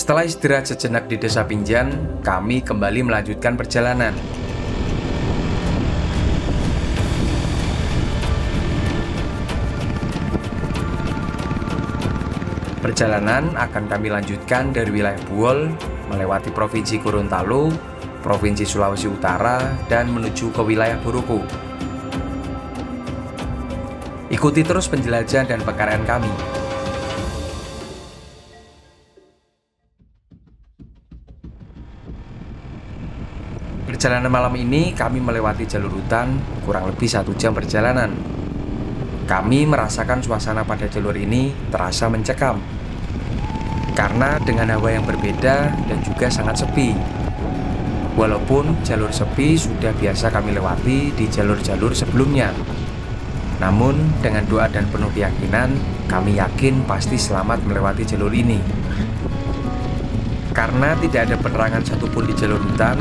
Setelah istirahat sejenak di Desa Pinjan, kami kembali melanjutkan perjalanan. Perjalanan akan kami lanjutkan dari wilayah Buol, melewati Provinsi Gorontalo, Provinsi Sulawesi Utara, dan menuju ke wilayah Buruku. Ikuti terus penjelajahan dan pekaryan kami. Perjalanan malam ini kami melewati jalur hutan kurang lebih 1 jam perjalanan. Kami merasakan suasana pada jalur ini terasa mencekam karena dengan hawa yang berbeda dan juga sangat sepi. Walaupun jalur sepi sudah biasa kami lewati di jalur-jalur sebelumnya, namun dengan doa dan penuh keyakinan, kami yakin pasti selamat melewati jalur ini. Karena tidak ada penerangan satupun di jalur hutan,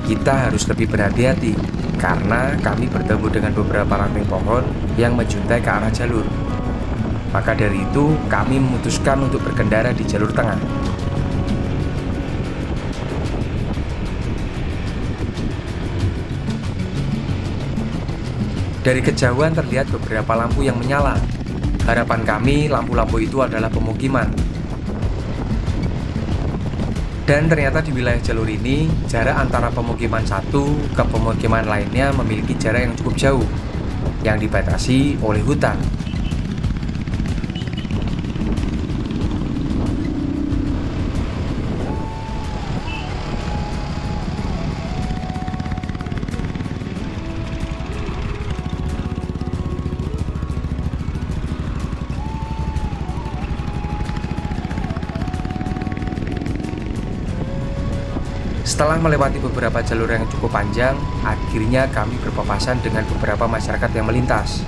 kita harus lebih berhati-hati karena kami bertemu dengan beberapa ranting pohon yang menjuntai ke arah jalur. Maka dari itu, kami memutuskan untuk berkendara di jalur tengah. Dari kejauhan terlihat beberapa lampu yang menyala. Harapan kami, lampu-lampu itu adalah pemukiman. Dan ternyata di wilayah jalur ini, jarak antara pemukiman satu ke pemukiman lainnya memiliki jarak yang cukup jauh, yang dibatasi oleh hutan. Setelah melewati beberapa jalur yang cukup panjang, akhirnya kami berpapasan dengan beberapa masyarakat yang melintas.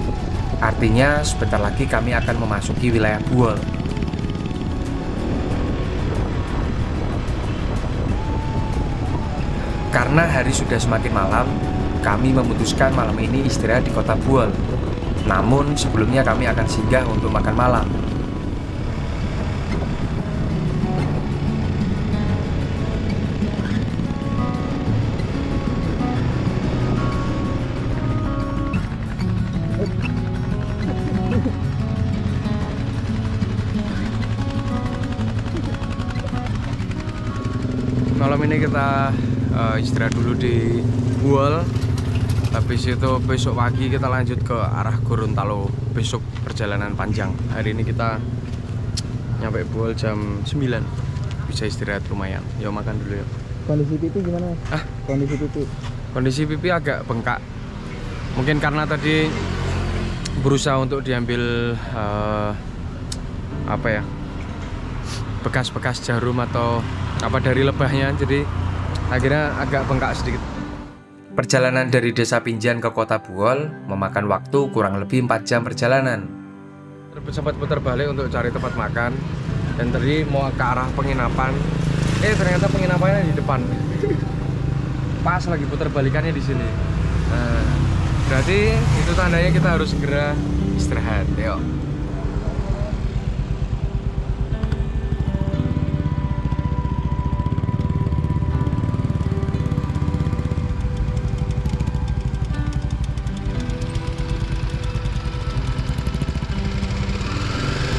Artinya, sebentar lagi kami akan memasuki wilayah Buol. Karena hari sudah semakin malam, kami memutuskan malam ini istirahat di kota Buol. Namun, sebelumnya kami akan singgah untuk makan malam. Malam ini kita istirahat dulu di Buol. Habis itu besok pagi kita lanjut ke arah Gorontalo. Besok perjalanan panjang. Hari ini kita nyampe Buol jam 9. Bisa istirahat lumayan. Yuk makan dulu yuk. Kondisi pipi gimana? Kondisi pipi? Kondisi pipi agak bengkak. Mungkin karena tadi berusaha untuk diambil bekas-bekas jarum atau dari lebahnya, jadi akhirnya agak bengkak sedikit. Perjalanan dari Desa Pinjan ke kota Buol memakan waktu kurang lebih 4 jam perjalanan. Sempat putar balik untuk cari tempat makan, dan tadi mau ke arah penginapan. Ternyata penginapannya di depan. Pas lagi putar balikannya di sini. Nah, berarti itu tandanya kita harus segera istirahat. Yuk.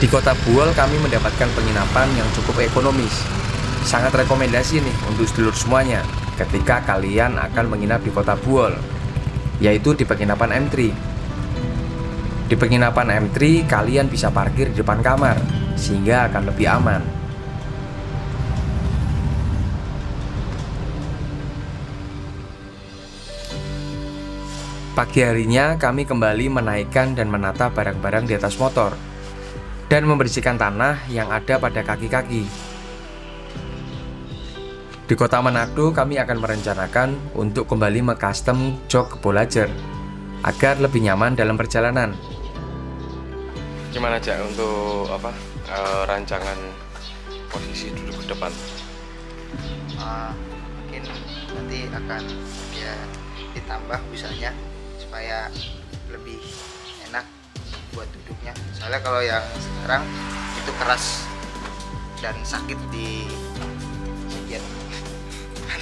Di kota Buol kami mendapatkan penginapan yang cukup ekonomis. Sangat rekomendasi nih untuk sedulur semuanya ketika kalian akan menginap di kota Buol, yaitu di penginapan M3. Di penginapan M3 kalian bisa parkir di depan kamar, sehingga akan lebih aman. Pagi harinya kami kembali menaikkan dan menata barang-barang di atas motor dan membersihkan tanah yang ada pada kaki-kaki. Di kota Manado kami akan merencanakan untuk kembali me-custom jok Bolager agar lebih nyaman dalam perjalanan. Gimana aja untuk rancangan posisi duduk ke depan? Mungkin nanti akan ditambah busanya supaya lebih enak buat duduknya. Soalnya kalau yang sekarang itu keras dan sakit di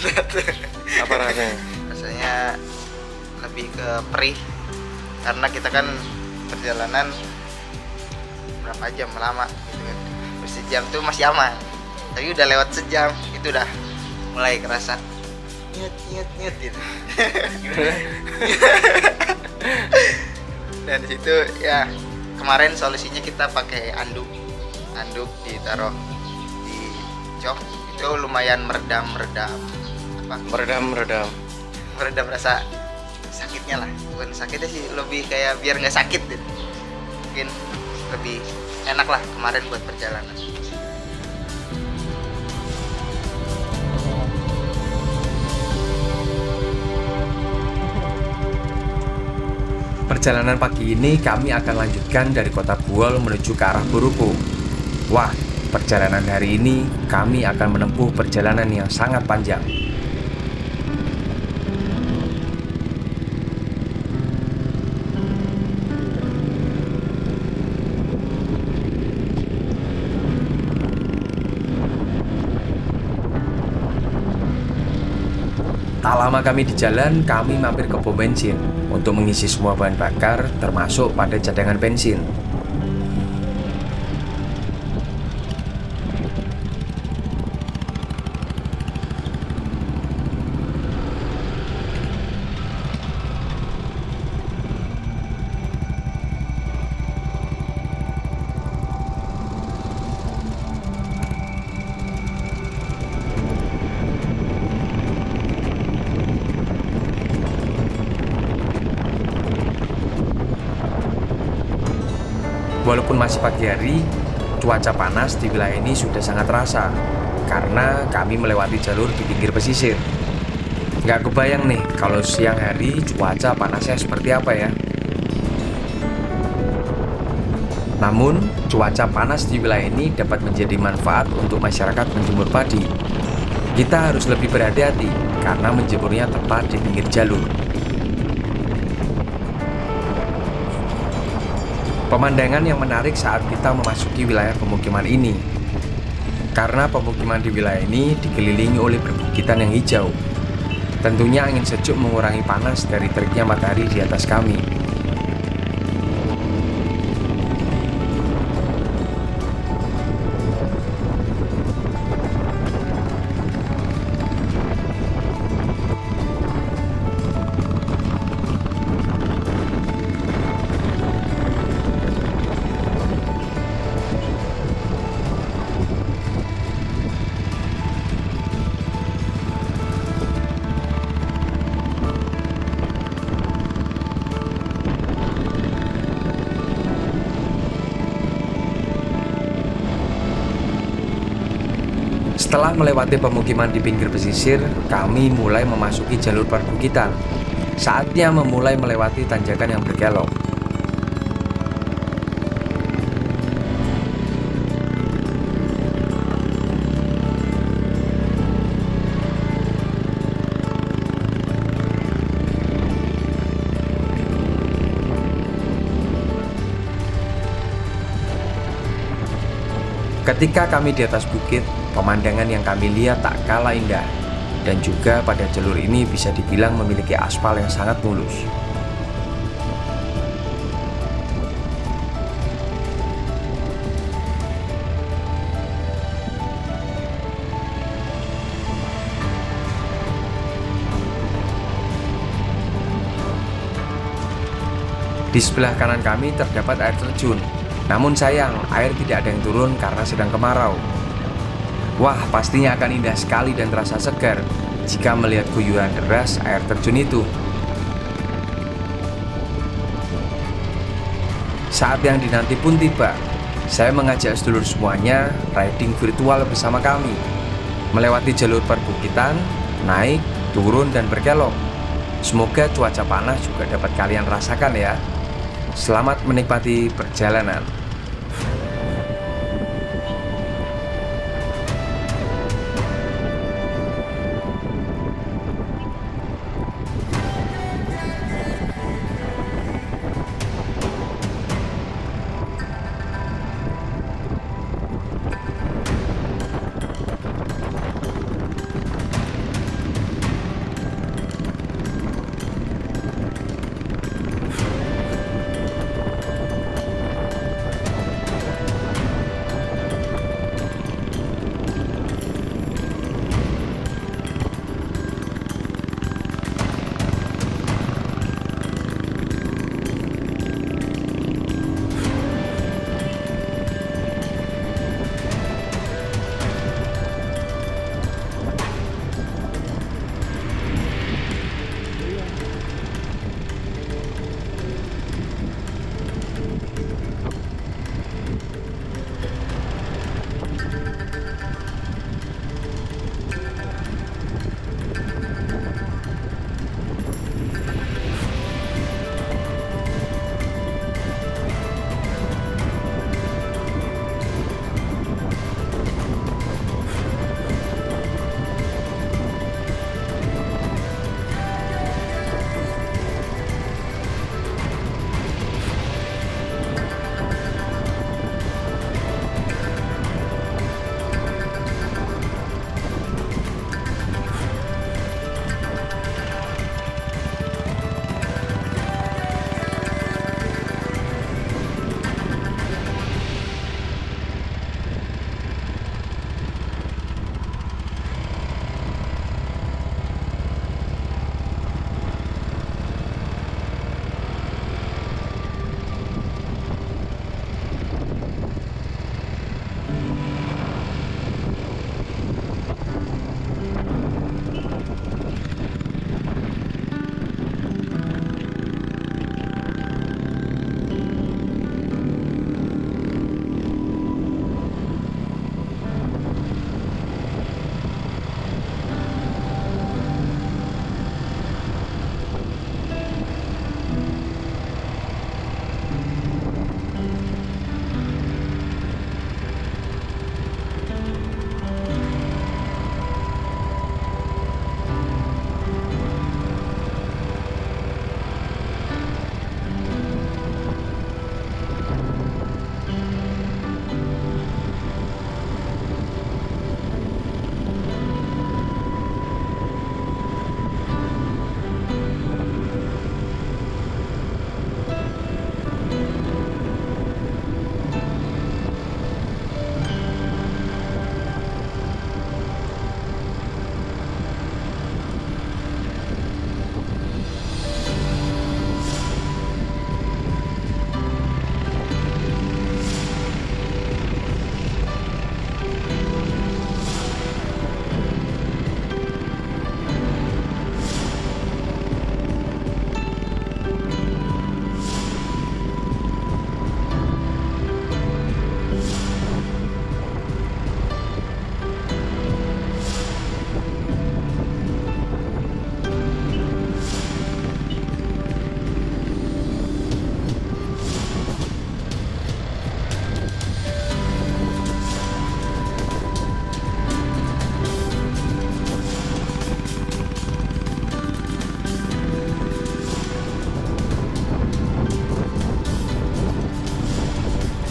Apa rasanya? Rasanya lebih ke perih karena kita kan perjalanan berapa jam lama gitu kan. Sejam tuh masih aman, tapi udah lewat sejam itu udah mulai kerasa nyet gitu. Dan situ ya kemarin solusinya kita pakai anduk ditaruh di jok, itu lumayan meredam rasa sakitnya lah. Bukan sakitnya sih, lebih kayak biar nggak sakit gitu. Mungkin lebih enak lah kemarin buat perjalanan. Perjalanan pagi ini kami akan lanjutkan dari kota Buol menuju ke arah Buruku. Wah, perjalanan hari ini kami akan menempuh perjalanan yang sangat panjang. Tak lama kami di jalan, kami mampir ke pom bensin untuk mengisi semua bahan bakar, termasuk pada cadangan bensin. Walaupun masih pagi hari, cuaca panas di wilayah ini sudah sangat terasa karena kami melewati jalur di pinggir pesisir. Nggak kebayang nih kalau siang hari cuaca panasnya seperti apa ya. Namun, cuaca panas di wilayah ini dapat menjadi manfaat untuk masyarakat menjemur padi. Kita harus lebih berhati-hati karena menjemurnya tepat di pinggir jalur. Pemandangan yang menarik saat kita memasuki wilayah pemukiman ini, karena pemukiman di wilayah ini dikelilingi oleh perbukitan yang hijau. Tentunya angin sejuk mengurangi panas dari teriknya matahari di atas kami. Setelah melewati pemukiman di pinggir pesisir, kami mulai memasuki jalur perbukitan. Saatnya memulai melewati tanjakan yang berkelok. Ketika kami di atas bukit, pemandangan yang kami lihat tak kalah indah. Dan juga pada jalur ini bisa dibilang memiliki aspal yang sangat mulus. Di sebelah kanan kami terdapat air terjun. Namun sayang, air tidak ada yang turun karena sedang kemarau. Wah, pastinya akan indah sekali dan terasa segar jika melihat guyuran deras air terjun itu. Saat yang dinanti pun tiba. Saya mengajak sedulur semuanya riding virtual bersama kami, melewati jalur perbukitan, naik, turun, dan berkelok. Semoga cuaca panas juga dapat kalian rasakan ya. Selamat menikmati perjalanan.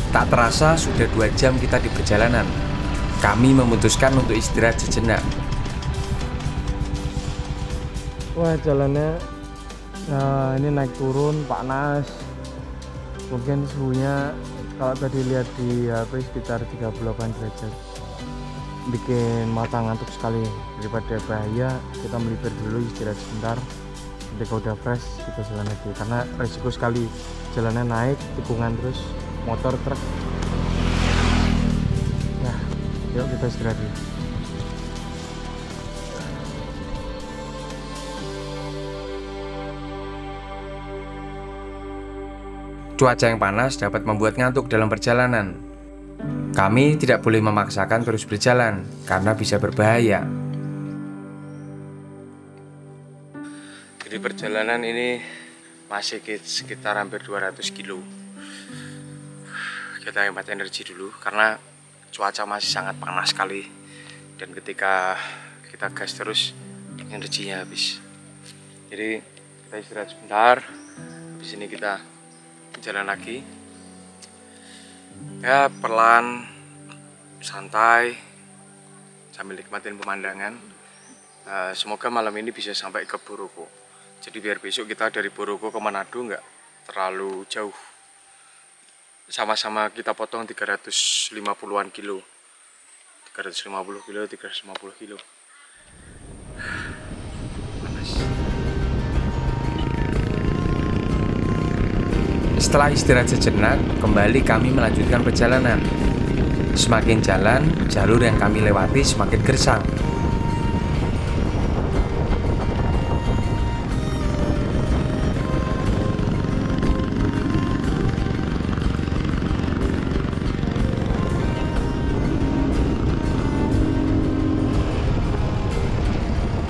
Tak terasa sudah 2 jam kita di perjalanan. Kami memutuskan untuk istirahat sejenak. Wah, jalannya ini naik turun panas. Mungkin suhunya kalau tadi lihat di HP sekitar 38 derajat. Bikin mata ngantuk sekali. Daripada bahaya, kita melipir dulu, istirahat sebentar. Ketika udah fresh kita jalan lagi, karena resiko sekali jalannya naik tikungan terus motor truk. Nah, yuk kita istirahat dulu. Cuaca yang panas dapat membuat ngantuk dalam perjalanan. Kami tidak boleh memaksakan terus berjalan karena bisa berbahaya. Jadi perjalanan ini masih sekitar hampir 200 kilo. Kita hemat energi dulu karena cuaca masih sangat panas sekali. Dan ketika kita gas terus, energinya habis. Jadi kita istirahat sebentar. Habis ini kita jalan lagi. Ya, pelan, santai, sambil nikmatin pemandangan. Semoga malam ini bisa sampai ke Boroko. Jadi biar besok kita dari Boroko ke Manado nggak terlalu jauh. Sama-sama kita potong 350-an kilo. 350 kilo, 350 kilo. Panas. Setelah istirahat sejenak, kembali kami melanjutkan perjalanan. Semakin jalan, jalur yang kami lewati semakin gersang.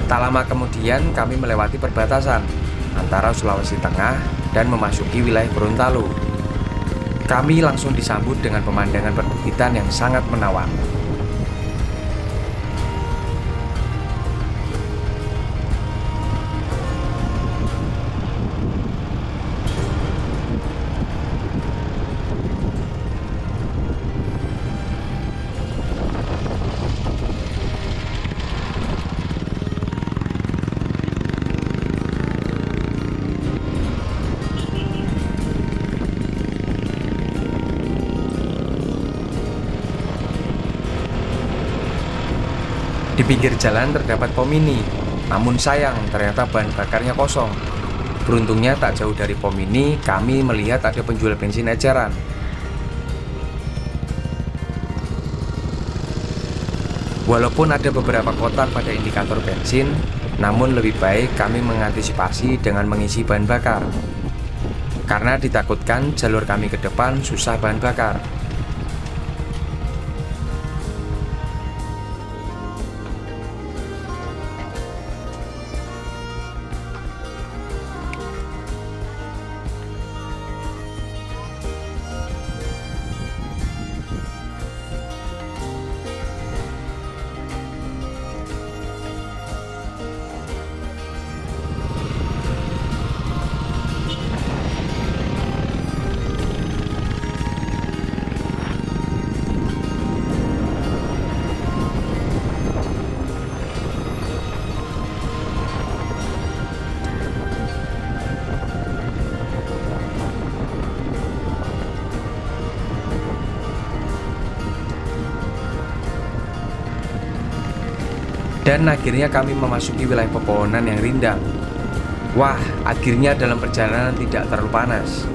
Tak lama kemudian kami melewati perbatasan antara Sulawesi Tengah dan memasuki wilayah Gorontalo. Kami langsung disambut dengan pemandangan perbukitan yang sangat menawan. Di pinggir jalan terdapat pom mini, namun sayang ternyata bahan bakarnya kosong. Beruntungnya tak jauh dari pom mini kami melihat ada penjual bensin eceran. Walaupun ada beberapa kotak pada indikator bensin, namun lebih baik kami mengantisipasi dengan mengisi bahan bakar. Karena ditakutkan jalur kami ke depan susah bahan bakar. Dan akhirnya kami memasuki wilayah pepohonan yang rindang. Wah, akhirnya dalam perjalanan tidak terlalu panas.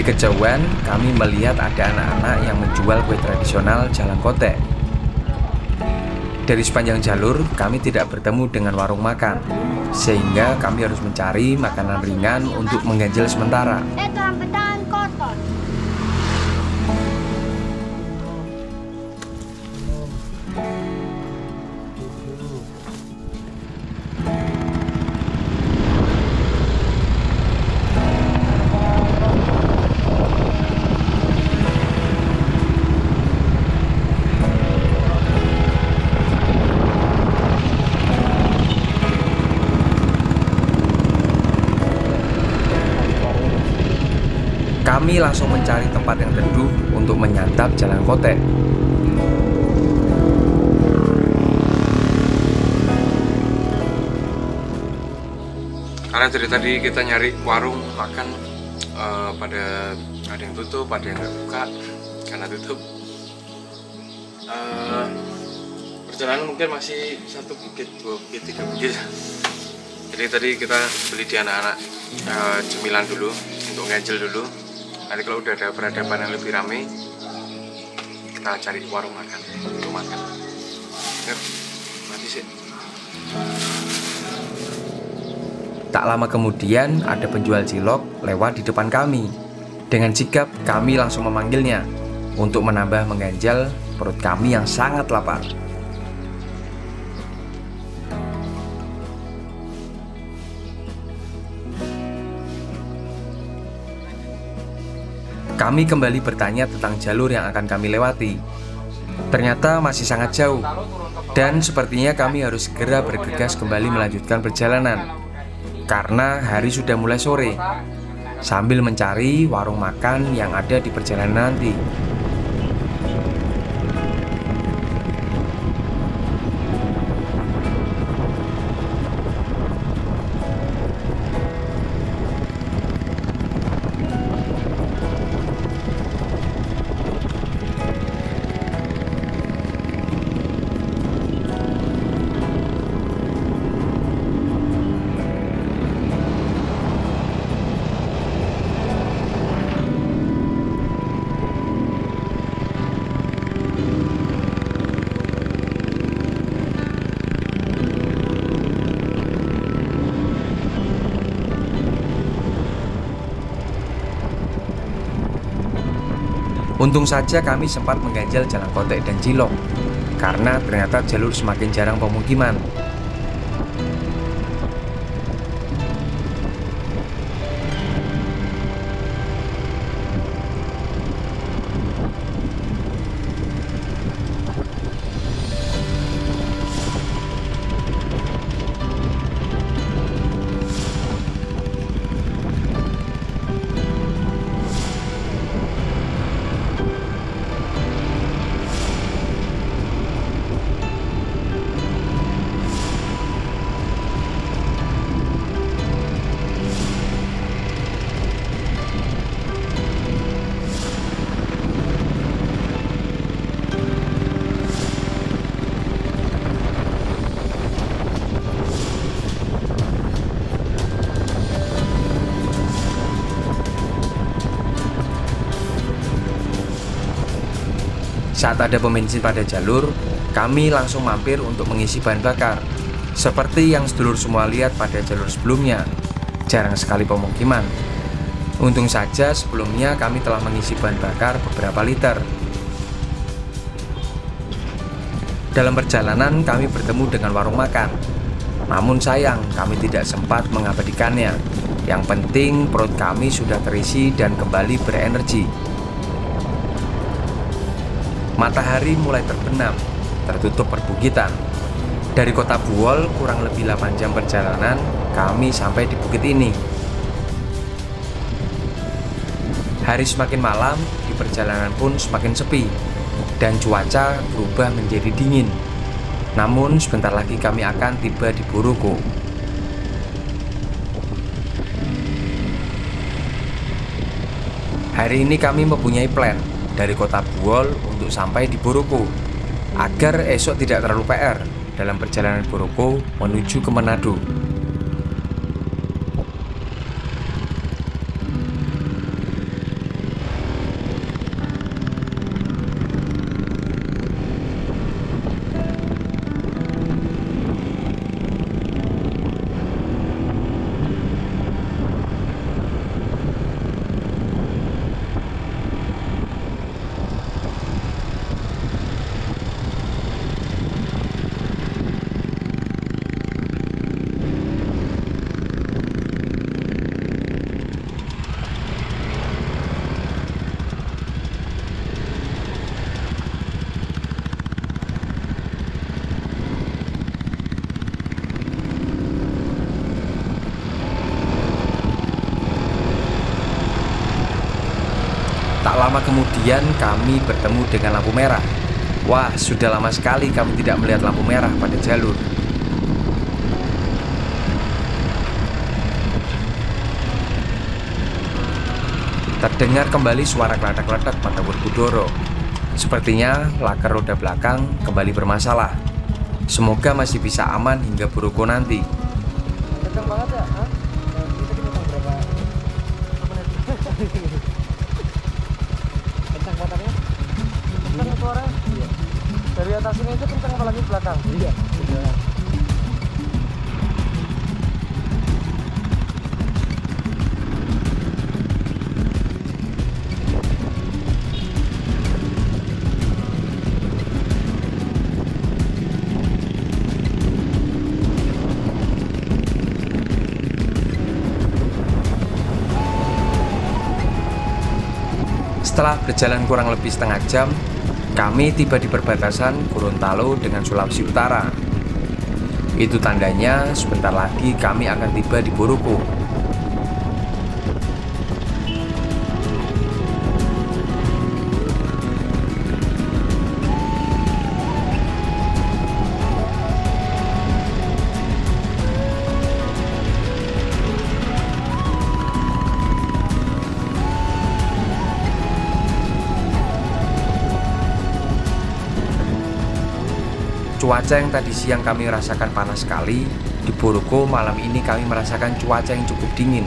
Dari kejauhan, kami melihat ada anak-anak yang menjual kue tradisional Jalan Kotek. Dari sepanjang jalur, kami tidak bertemu dengan warung makan, sehingga kami harus mencari makanan ringan untuk mengganjal sementara. Rambutan kotor. Kami langsung mencari tempat yang teduh untuk menyantap Jalan Kotek. Karena dari tadi kita nyari warung makan, pada ada yang tutup, ada yang nggak buka karena tutup. Perjalanan mungkin masih 1 bukit, 2 bukit, 3 bukit. Jadi tadi kita beli di anak-anak cemilan dulu untuk ganjel dulu. Nanti kalau udah ada peradaban yang lebih ramai, kita cari warung makan untuk makan. Yuk, mati sih. Tak lama kemudian ada penjual cilok lewat di depan kami. Dengan sigap kami langsung memanggilnya untuk menambah mengganjal perut kami yang sangat lapar. Kami kembali bertanya tentang jalur yang akan kami lewati. Ternyata masih sangat jauh, dan sepertinya kami harus segera bergegas kembali melanjutkan perjalanan karena hari sudah mulai sore, sambil mencari warung makan yang ada di perjalanan nanti. Untung saja kami sempat mengganjal Jalan Kotek dan Cilok, karena ternyata jalur semakin jarang pemukiman. Saat ada pom bensin pada jalur, kami langsung mampir untuk mengisi bahan bakar. Seperti yang sedulur semua lihat pada jalur sebelumnya, jarang sekali pemukiman. Untung saja sebelumnya kami telah mengisi bahan bakar beberapa liter. Dalam perjalanan kami bertemu dengan warung makan. Namun sayang, kami tidak sempat mengabadikannya. Yang penting perut kami sudah terisi dan kembali berenergi. Matahari mulai terbenam, tertutup perbukitan. Dari kota Buwol kurang lebih 8 jam perjalanan, kami sampai di bukit ini. Hari semakin malam, di perjalanan pun semakin sepi, dan cuaca berubah menjadi dingin. Namun sebentar lagi kami akan tiba di Boroko. Hari ini kami mempunyai plan dari kota Buwol untuk sampai di Boroko, agar esok tidak terlalu PR dalam perjalanan Boroko menuju ke Manado. Tak lama kemudian kami bertemu dengan lampu merah. Wah, sudah lama sekali kami tidak melihat lampu merah pada jalur. Terdengar kembali suara kletak-kletak pada Werkudara. Sepertinya laka roda belakang kembali bermasalah. Semoga masih bisa aman hingga Boroko nanti. Kencang banget ya? Hah? Kita kencang berapa menit? Kencang bataknya? Kencang suaranya? Iya. Dari atas ini aja kencang apalagi belakang? Iya. Setelah berjalan kurang lebih setengah jam, kami tiba di perbatasan Gorontalo dengan Sulawesi Utara. Itu tandanya sebentar lagi kami akan tiba di Boroko. Cuaca yang tadi siang kami rasakan panas sekali, di Boroko malam ini kami merasakan cuaca yang cukup dingin.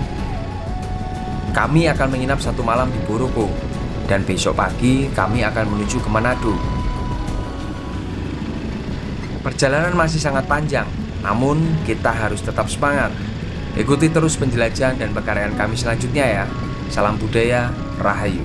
Kami akan menginap 1 malam di Boroko, dan besok pagi kami akan menuju ke Manado. Perjalanan masih sangat panjang, namun kita harus tetap semangat. Ikuti terus penjelajahan dan pekaryan kami selanjutnya ya. Salam budaya, Rahayu.